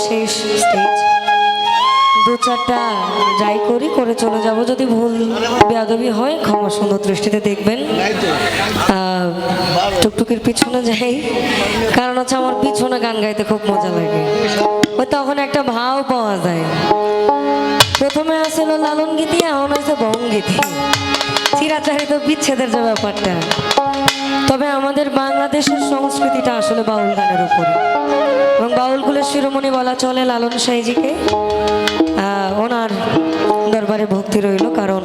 শেষ স্টেজ, দু চারটা যাই করি করে চলে যাব, যদি ভুল বেয়াদবি হয় ক্ষমা সুন্দর দৃষ্টিতে দেখবেন। টুকটুকির পিছনে যাই, কারণ হচ্ছে আমার পিছনে গান গাইতে খুব মজা লাগে, ওই তখন একটা ভাও পাওয়া যায়। প্রথমে আসছিল লালন গীতি, এখন আছে বঙ্গীতি, চিরাচারিত বিচ্ছেদের যে ব্যাপারটা। তবে আমাদের বাংলাদেশের সংস্কৃতিটা আসলে বাউল গানের উপরে, এবং বাউলগুলোর শিরোমণি বলা চলে লালন সাইজিকে। ওনার দরবারে ভক্তি রইল, কারণ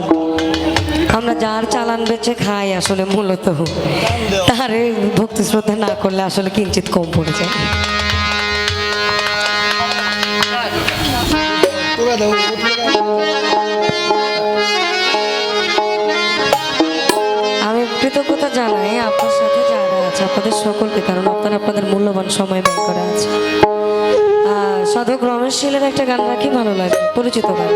আমরা যার চালান বেচে খাই আসলে মূলত তার ভক্তি শ্রদ্ধা না করলে আসলে কিঞ্চিত কম পড়ে যায়। আমি কৃতজ্ঞতা জানাই আপনার সাথে যারা আছে, আপনাদের সকলকে, কারণ আপনারা আপনাদের মূল্যবান সময় ব্যয় করা আছে। সাধক রমেশ শীলের একটা গান রাখি, ভালো লাগে, পরিচিত গান।